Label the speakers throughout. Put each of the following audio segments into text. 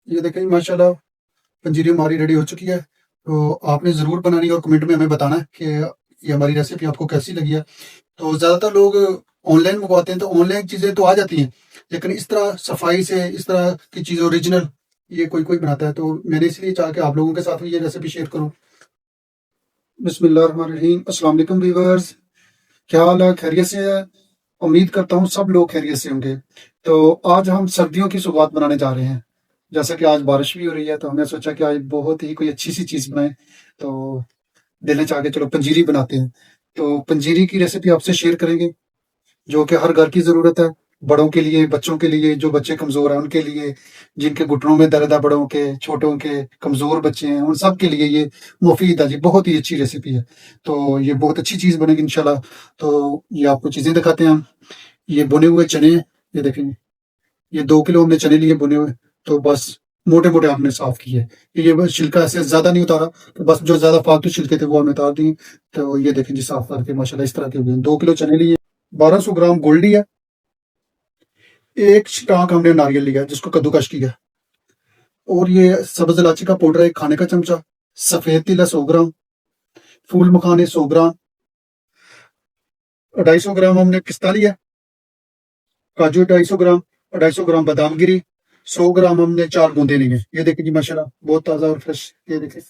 Speaker 1: ये देखें माशाल्लाह पंजीरी हमारी रेडी हो चुकी है। तो आपने ज़रूर बनानी है और कमेंट में हमें बताना है कि ये हमारी रेसिपी आपको कैसी लगी है। तो ज़्यादातर लोग ऑनलाइन मंगवाते हैं, तो ऑनलाइन चीज़ें तो आ जाती हैं, लेकिन इस तरह सफाई से इस तरह की चीज़ ओरिजिनल ये कोई कोई बनाता है। तो मैंने इसलिए चाहा कि आप लोगों के साथ भी ये रेसिपी शेयर करूँ। बिस्मिल्लाहिर्रहमानिर्रहीम, अस्सलाम वालेकुम व्यूअर्स। क्या हाल है? खैरियत से है? उम्मीद करता हूँ सब लोग खैरियत से होंगे। तो आज हम सर्दियों की शुरुआत बनाने जा रहे हैं। जैसा कि आज बारिश भी हो रही है, तो हमने सोचा कि आज बहुत ही कोई अच्छी सी चीज़ बनाएं। तो दिल ने चाह के चलो पंजीरी बनाते हैं। तो पंजीरी की रेसिपी आपसे शेयर करेंगे, जो कि हर घर की ज़रूरत है। बड़ों के लिए, बच्चों के लिए, जो बच्चे कमज़ोर हैं उनके लिए, जिनके घुटनों में दर्द है, बड़ों के, छोटों के, कमज़ोर बच्चे हैं, उन सब के लिए ये मुफ़ीद है जी। बहुत ही अच्छी रेसिपी है। तो ये बहुत अच्छी चीज़ बनेगी इंशाल्लाह। तो ये आपको चीज़ें दिखाते हैं हम। ये भुने हुए चने हैं, ये देखेंगे। ये 2 किलो हमने चने लिए भुने हुए। तो बस मोटे-मोटे आपने साफ़ किए। ये बस छिलका ऐसे ज़्यादा नहीं उतारा, तो बस जो ज़्यादा फालतू छिलके थे वो हमने उतार दिए। तो ये देखें जी, साफ़ करके माशाल्लाह इस तरह के हो गए। 2 किलो चने लिए, 1200 ग्राम गोल्डी है, 1 स्टाक हमने नारियल लिया है जिसको कद्दूकस किया है, और ये सब्ज़ इलायची का पाउडर 1 खाने का चमचा, सफ़ेद तिल है 100 ग्राम, फूल मखाने 100 ग्राम, 250 ग्राम हमने पिस्ता लिया, काजू 250 ग्राम, 250 ग्राम बादाम गिरी, 100 ग्राम हमने 4 बूंदे लिए। ये देखिए जी माशाल्लाह बहुत ताज़ा और फ्रेश, ये देखिए।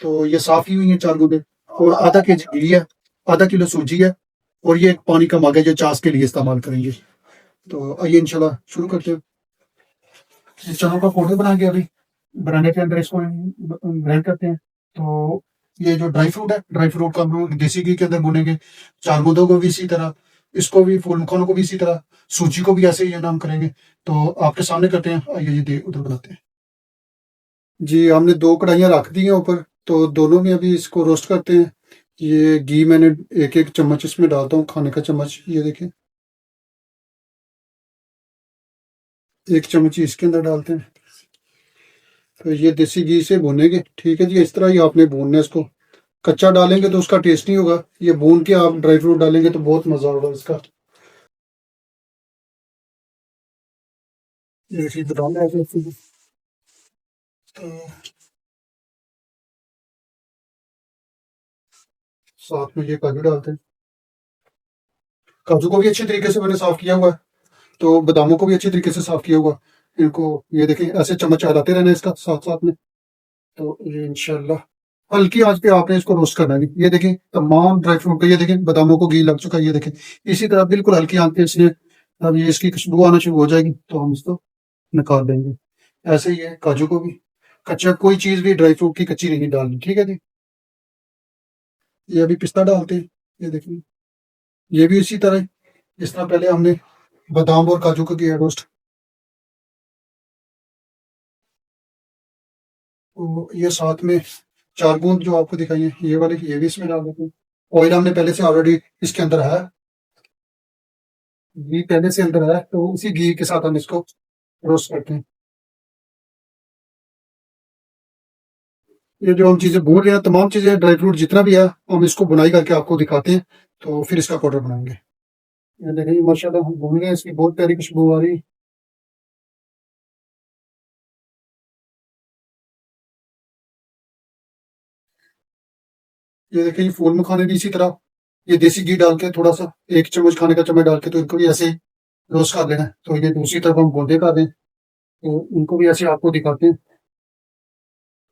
Speaker 1: तो ये साफ़ ही हुई हैं 4 बूंदे, और आधा केजी घी है, आधा किलो सूजी है, और ये एक पानी का मग है जो छाछ के लिए इस्तेमाल करेंगे। तो आइए इंशाल्लाह शुरू करते हैं। ये चनों का पाउडर बना के अभी बनाने के अंदर इसको ग्राइंड करते हैं। तो ये जो ड्राई फ्रूट है, ड्राई फ्रूट को हम लोग देसी घी के अंदर भूनेंगे। 4 बूंदों को भी इसी तरह, इसको भी, फूल मखानों को भी इसी तरह, सूजी को भी ऐसे ही नाम करेंगे। तो आपके सामने करते हैं। आइए जी, उधर बनाते हैं जी। हमने 2 कढ़ाइयाँ रख दी हैं ऊपर, तो दोनों में अभी इसको रोस्ट करते हैं। ये घी मैंने एक एक चम्मच इसमें डालता हूँ, खाने का चम्मच, ये देखिए। 1 चम्मच ही इसके अंदर डालते हैं। तो ये देसी घी से भूनेंगे, ठीक है जी। इस तरह ही आपने भूनना है इसको। कच्चा डालेंगे तो उसका टेस्ट नहीं होगा, ये भून के आप ड्राई फ्रूट डालेंगे तो बहुत मजा होगा इसका। ये चीज डालना है तो साथ में ये काजू डालते हैं। काजू को भी अच्छे तरीके से मैंने साफ किया हुआ है, तो बादामों को भी अच्छे तरीके से साफ किया हुआ है। इनको ये देखें, ऐसे चम्मच हिलाते रहना है इसका साथ साथ में। तो ये इंशाल्लाह हल्की आंच पे आपने इसको रोस्ट करना है। ये देखें तमाम ड्राई फ्रूट को, ये देखें बादामों को घी लग चुका है, ये देखें। इसी तरह बिल्कुल हल्की आंच पे इसने, अब ये इसकी खुशबू आना शुरू हो जाएगी तो हम इसको निकाल देंगे। ऐसे ही है काजू को भी, कच्चा कोई चीज भी ड्राई फ्रूट की कच्ची नहीं डालनी, ठीक है जी। ये अभी पिस्ता डालते हैं, ये देखिए। ये भी इसी तरह, जिस तरह पहले हमने बादाम और काजू को किया रोस्ट। तो ये साथ में 4 बूंद जो आपको दिखाई है, ये वाले, ये भी इसमें डाल देते हैं। ऑयल हमने पहले से ऑलरेडी इसके अंदर है, घी पहले से अंदर है, तो उसी घी के साथ हम इसको रोस्ट करते हैं। ये जो हम चीजें भून रहे हैं, तमाम चीजें ड्राई फ्रूट जितना भी है, हम इसको बुनाई करके आपको दिखाते हैं, तो फिर इसका पाउडर बनाएंगे। ये देखिए माशाल्लाह हम भून रहे हैं, इसकी बहुत प्यारी खुशबू आ रही है। ये देखिए, ये फूल मखाने भी इसी तरह, ये देसी घी डाल के थोड़ा सा, 1 चम्मच खाने का चम्मच डाल के, तो इनको भी ऐसे ही रोस्ट कर लेना है। तो ये दूसरी तरफ हम बूंदे कर दें, तो इनको भी ऐसे आपको दिखाते हैं।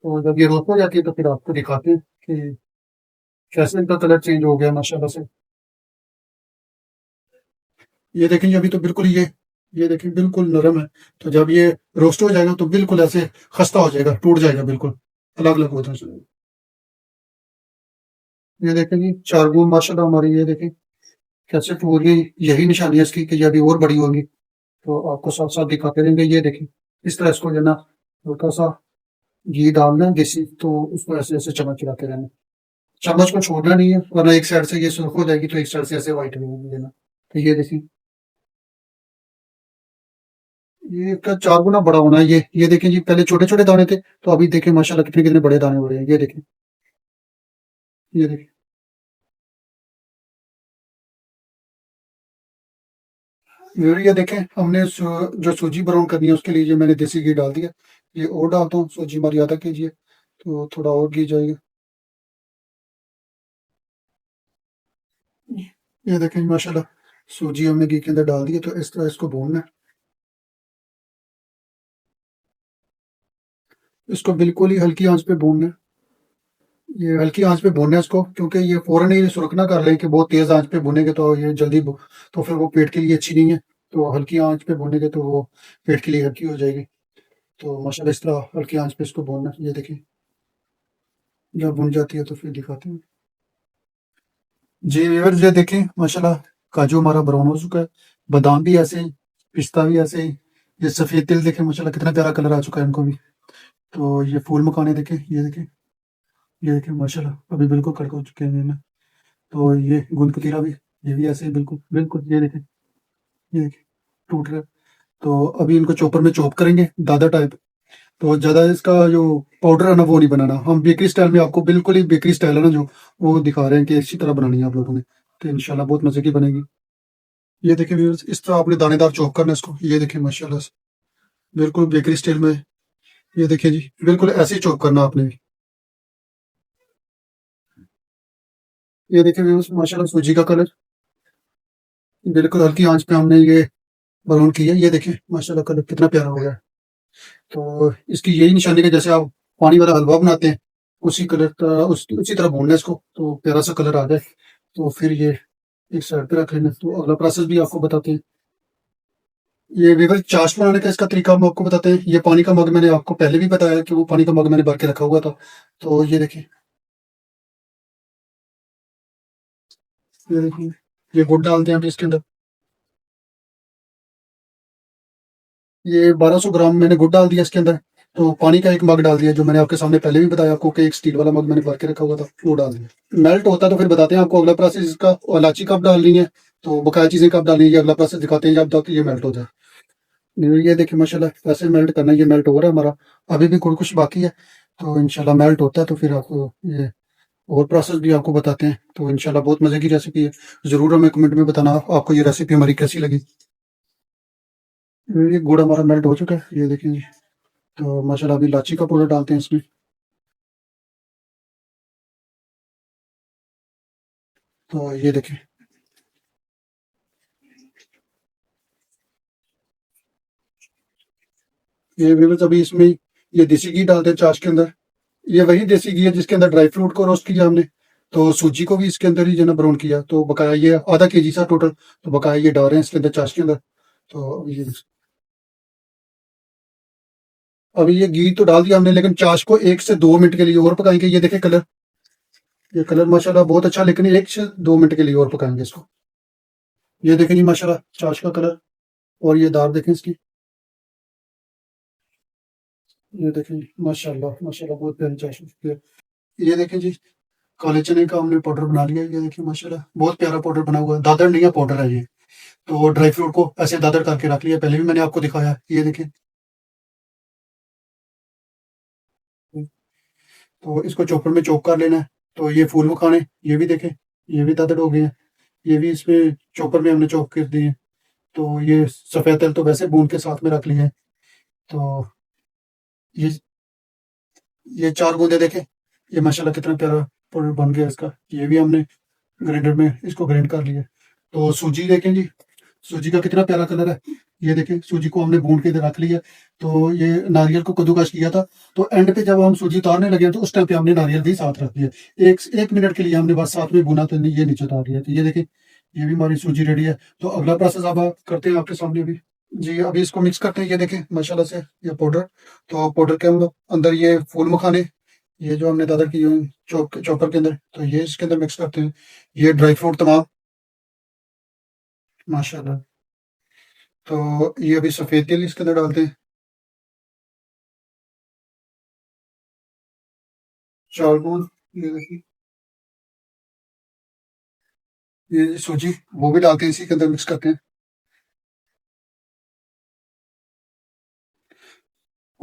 Speaker 1: तो जब ये रोस्ट हो जाती है तो फिर आपको दिखाते हैं कि कैसे इनका कलर चेंज हो गया माशाल्लाह से। ये देखें, अभी तो बिल्कुल ये देखें बिल्कुल नरम है। तो जब ये रोस्ट हो जाएगा तो बिल्कुल ऐसे खस्ता हो जाएगा, टूट जाएगा बिल्कुल, अलग अलग हो जाएगा। ये देखें जी, 4 बूंद माशाल्लाह हमारी, ये देखें कैसे टूट गई। यही निशानी है इसकी कि ये अभी और बड़ी होगी। तो आपको साथ साथ दिखाते रहेंगे। ये देखें इस तरह इसको जो ना, हल्का सा घी डालना है देसी, तो उसको ऐसे ऐसे चम्मच चलाते रहना। चम्मच को छोड़ना नहीं है, वरना एक साइड से ये सुर्ख हो जाएगी, तो एक साइड से ऐसे व्हाइट नहीं देना। तो ये देखिए, ये का 4 गुना बड़ा होना है। ये देखें जी, पहले छोटे छोटे दाने थे, तो अभी देखें माशाल्लाह कितने कितने बड़े दाने हो रहे हैं। ये देखें, ये देखें। ये देखें, हमने जो सूजी ब्राउन करनी है उसके लिए, जो मैंने देसी घी डाल दिया। ये और डालता हूँ, सूजी हमारी आधा केजी है तो थोड़ा और घी जाएगा। ये देखें माशाल्लाह, सूजी हमने घी के अंदर डाल दी है, तो इस तरह इसको भूनना है। इसको बिल्कुल ही हल्की आंच पे भूनना है। ये हल्की आंच पे भूनना है इसको, क्योंकि ये फौरन ही सुरखना कर लें कि बहुत तेज आंच पे भुनेंगे तो ये जल्दी तो फिर वो पेट के लिए अच्छी नहीं है। तो हल्की आंच पे भुनेंगे तो वो पेट के लिए हल्की हो जाएगी। तो माशाल्लाह इस तरह हल्की आंच पे इसको भूनना है। ये देखिए, जब भुन जाती है तो फिर दिखाते हैं। जी व्यूअर्स, ये देखें माशाल्लाह, काजू हमारा ब्राउन हो चुका है, बादाम भी ऐसे ही, पिस्ता भी ऐसे ही। ये सफ़ेद तिल देखें माशाल्लाह, कितना प्यारा कलर आ चुका है इनको भी। तो ये फूल मखाने देखें, ये देखें, ये देखें माशाल्लाह, अभी बिल्कुल कड़क हो चुके हैं ये ना। तो ये गूंद कतीरा भी, ये भी ऐसे ही बिल्कुल बिल्कुल, ये देखें, ये देखें, टूट रहा है। तो अभी इनको चॉपर में चॉप करेंगे दादा टाइप। तो ज़्यादा इसका जो पाउडर है ना वो नहीं बनाना, हम बेकरी स्टाइल में आपको बिल्कुल ही बेकरी स्टाइल है ना जो, वो दिखा रहे हैं कि इसी तरह बनानी है आप लोगों ने। तो इंशाल्लाह बहुत मज़े की बनेगी। ये देखिए व्यूअर्स, इस तरह आपने दानेदार चॉप करना है इसको। ये देखिए माशाल्लाह से, बिल्कुल बेकरी स्टाइल में। ये देखिए जी, बिल्कुल ऐसे ही चॉप करना आपने भी। ये देखिए व्यूअर्स माशाल्लाह, सूजी का कलर बिल्कुल हल्की आंच पे हमने ये ब्राउन किया है। ये देखिए माशाल्लाह, कलर कितना प्यारा हो गया है। तो इसकी यही निशानी है, जैसे आप पानी वाला हलवा बनाते हैं, उसी कलर का उसी तरह भूनना है इसको, तो प्यारा सा कलर आ जाए। तो फिर ये एक साइड पे रख लेना। तो अगला प्रोसेस भी आपको बताते हैं। ये विवल चाश बनाने का इसका तरीका हम आपको बताते हैं। ये पानी का मग मैंने आपको पहले भी बताया कि वो पानी का मग मैंने भर के रखा हुआ था। तो ये देखिए, ये गुड़ डालते हैं अभी इसके अंदर। ये 1200 ग्राम मैंने गुड़ डाल दिया इसके अंदर। तो पानी का एक मग डाल दिया, जो मैंने आपके सामने पहले भी बताया आपको कि एक स्टील वाला मग मैंने भर के रखा हुआ था, वो डाल दिया। मेल्ट होता है तो फिर बताते हैं आपको अगला प्रोसेस इसका। और इलायची कब डालनी है, तो बकाया चीजें कब डालनी है, ये अगला प्रोसेस दिखाते हैं जब तक ये मेल्ट हो जाए। ये देखिए माशाल्लाह, ऐसे मेल्ट करना है। ये मेल्ट हो रहा है हमारा, अभी भी कुछ बाकी है। तो इंशाल्लाह मेल्ट होता है तो फिर आपको ये और प्रोसेस भी आपको बताते हैं। तो इंशाल्लाह बहुत मजे की रेसिपी है। जरूर हमें कमेंट में बताना आपको ये रेसिपी हमारी कैसी लगी। ये गुड़ हमारा मेल्ट हो चुका है, ये देखिए। तो माशाल्लाह अभी इलायची का पाउडर डालते हैं इसमें। तो ये देखिए, ये व्यूअर्स अभी इसमें ये देसी घी डालते हैं चाश के अंदर। ये वही देसी घी है जिसके अंदर ड्राई फ्रूट को रोस्ट किया हमने। तो सूजी को भी इसके अंदर ही जो ना ब्राउन किया। तो बकाया ये आधा केजी सा टोटल, तो बकाया ये डाल रहे हैं इसके अंदर चाश के अंदर। तो अभी ये घी तो डाल दिया हमने, लेकिन चाश को 1 से 2 मिनट के लिए और पकाएंगे। ये देखें कलर, ये कलर माशाल्लाह बहुत अच्छा, लेकिन 1 से 2 मिनट के लिए और पकाएंगे इसको। ये देखें जी माशाल्लाह, चाश का कलर, और ये दार देखें इसकी। ये देखें जी माशाल्लाह माशाल्लाह, बहुत प्यारी चाश है। ये देखें जी, काले चने का हमने पाउडर बना लिया। ये देखिए माशाल्लाह, बहुत प्यारा पाउडर बना हुआ है, दादर नहीं है पाउडर है ये। तो ड्राई फ्रूट को ऐसे दादर करके रख लिया, पहले भी मैंने आपको दिखाया। ये देखिए, तो इसको चॉपर में चॉप कर लेना है। तो ये फूल मखाने, ये भी देखें, ये भी दादर हो गए हैं। ये भी इसमें चॉपर में हमने चॉप कर दिए हैं। तो ये सफेद तिल तो वैसे भून के साथ में रख लिए हैं। तो ये ये 4 बूंदे देखें, ये माशाल्लाह कितना प्यारा पाउडर बन गया इसका। ये भी हमने ग्राइंडर में इसको ग्राइंड कर लिया। तो सूजी देखें जी, सूजी का कितना प्यारा कलर है। ये देखें, सूजी को हमने भून के इधर रख लिया। तो ये नारियल को कद्दूकस किया था। तो एंड पे जब हम सूजी उतारने लगे तो उस टाइम पे हमने नारियल भी साथ रख दिया। एक एक मिनट के लिए हमने बस साथ में भुना, तो ये नीचे उतार दिया। तो ये देखें, ये भी हमारी सूजी रेडी है। तो अगला प्रोसेस अब करते हैं आपके सामने भी। जी अभी इसको मिक्स करते हैं। ये देखें माशाल्लाह से, ये पाउडर, तो पाउडर के हम अंदर ये फूल मखाने, ये जो हमने दादर की चॉपर के अंदर, तो ये इसके अंदर मिक्स करते हैं। ये ड्राई फ्रूट तमाम माशाल्लाह। तो ये अभी सफेद तिल इसके अंदर डालते हैं। चावल, ये देखिए, ये सूजी वो भी डालते हैं, इसी के अंदर मिक्स करते हैं।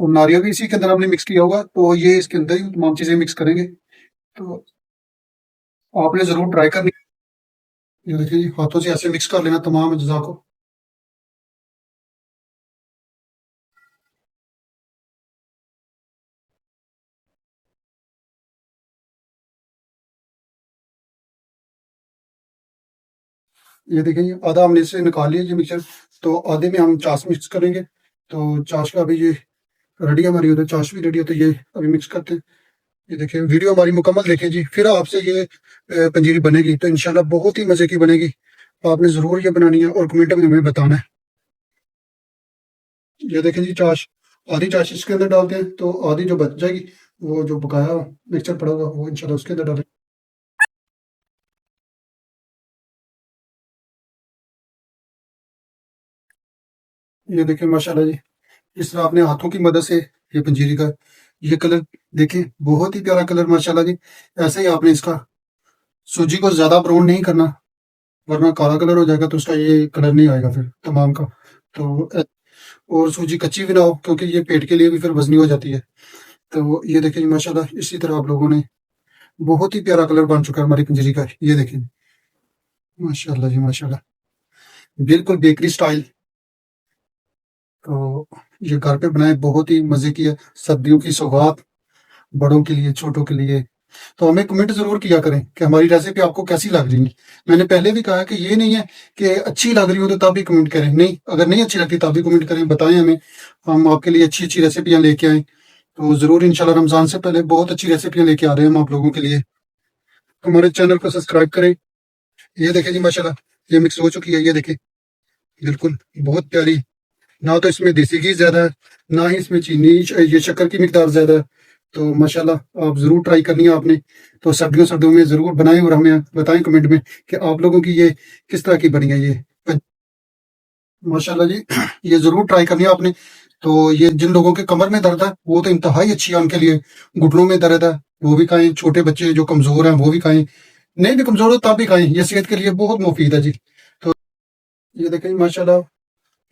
Speaker 1: और नारियल भी इसी के अंदर हमने मिक्स किया होगा, तो ये इसके अंदर ही तमाम चीजें मिक्स करेंगे। तो आपने जरूर ट्राई करनी। ये देखिए, हाथों से ऐसे मिक्स कर लेना तमाम अज्जा को। ये देखिए जी, आधा हमने इससे निकाल लिया जी मिक्सचर। तो आधे में हम चाश मिक्स करेंगे। तो चाश का अभी ये रेडी हमारी हो, तो चाश भी रेडी है, तो ये अभी मिक्स करते हैं। ये देखिए वीडियो हमारी मुकम्मल देखें जी, फिर आपसे ये पंजीरी बनेगी तो इंशाल्लाह बहुत ही मजे की बनेगी। आपने जरूर ये बनानी है और कमेंट में हमें बताना है। ये देखें जी चाश, आधी चाश इसके अंदर डालते हैं, तो आधी जो बच जाएगी वो जो बकाया मिक्सचर पड़ा होगा वो इंशाल्लाह उसके अंदर डालें। ये देखिए माशाल्लाह जी, इस तरह आपने हाथों की मदद से ये पंजीरी का ये कलर देखें, बहुत ही प्यारा कलर माशाल्लाह जी। ऐसे ही आपने इसका सूजी को ज्यादा ब्राउन नहीं करना, वरना काला कलर हो जाएगा तो उसका ये कलर नहीं आएगा फिर तमाम का। तो और सूजी कच्ची भी ना हो, क्योंकि ये पेट के लिए भी फिर वजनी हो जाती है। तो ये देखिए जी माशाल्लाह, इसी तरह आप लोगों ने बहुत ही प्यारा कलर बन चुका है हमारी पंजीरी का। ये देखिए माशाल्लाह जी माशाल्लाह, बिल्कुल बेकरी स्टाइल। तो ये घर पे बनाए बहुत ही मजे की है, सर्दियों की सौगात, बड़ों के लिए छोटों के लिए। तो हमें कमेंट जरूर किया करें कि हमारी रेसिपी आपको कैसी लग रही है। मैंने पहले भी कहा कि ये नहीं है कि अच्छी लग रही हो तो तब भी कमेंट करें, नहीं, अगर नहीं अच्छी लगती तब भी कमेंट करें, बताएं हमें, हम आपके लिए अच्छी अच्छी रेसिपियां लेके आए। तो जरूर इंशाल्लाह रमजान से पहले बहुत अच्छी रेसिपियां लेके आ रहे हैं हम आप लोगों के लिए। हमारे चैनल को सब्सक्राइब करें। ये देखें जी माशाल्लाह, ये मिक्स हो चुकी है, ये देखें बिल्कुल बहुत प्यारी। ना तो इसमें देसी घी ज्यादा है, ना ही इसमें चीनी ये शक्कर की मिकदार ज्यादा है। तो माशाल्लाह आप जरूर ट्राई करनी है आपने। तो सर्दियों सर्दियों में जरूर बनाएं और हमें बताएं कमेंट में कि आप लोगों की ये किस तरह की बनी है ये। माशाल्लाह जी, ये जरूर ट्राई करनी है आपने। तो ये जिन लोगों के कमर में दर्द है वो तो इंतहाई अच्छी है उनके लिए। घुटनों में दर्द है वो भी खाएं, छोटे बच्चे जो कमजोर हैं वो भी खाएं, नहीं भी कमजोर हो तब भी खाएं, ये सेहत के लिए बहुत मुफीद है जी। तो ये देखें माशाल्लाह,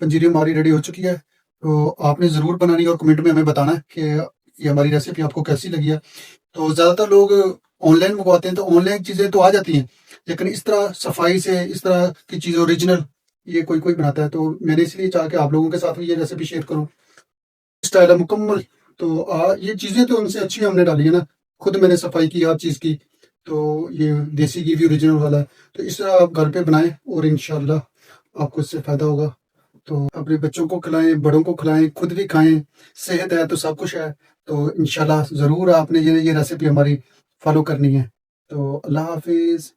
Speaker 1: पंजीरी हमारी रेडी हो चुकी है। तो आपने ज़रूर बनानी है और कमेंट में हमें बताना है कि ये हमारी रेसिपी आपको कैसी लगी है। तो ज़्यादातर लोग ऑनलाइन मंगवाते हैं, तो ऑनलाइन चीज़ें तो आ जाती हैं, लेकिन इस तरह सफाई से इस तरह की चीज़ ओरिजिनल ये कोई कोई बनाता है। तो मैंने इसलिए चाहा कि आप लोगों के साथ भी ये रेसिपी शेयर करूँ। स्टाइल है मुकम्मल। तो ये चीज़ें तो उनसे अच्छी हमने डाली है ना, खुद मैंने सफाई की हर चीज़ की। तो ये देसी घी भी ओरिजिनल वाला है। तो इस तरह आप घर पे बनाएं और इंशाल्लाह आपको इससे फ़ायदा होगा। तो अपने बच्चों को खिलाएं, बड़ों को खिलाएं, खुद भी खाएं। सेहत है तो सब कुछ है। तो इंशाल्लाह ज़रूर आपने ये रेसिपी हमारी फॉलो करनी है। तो अल्लाह हाफिज़।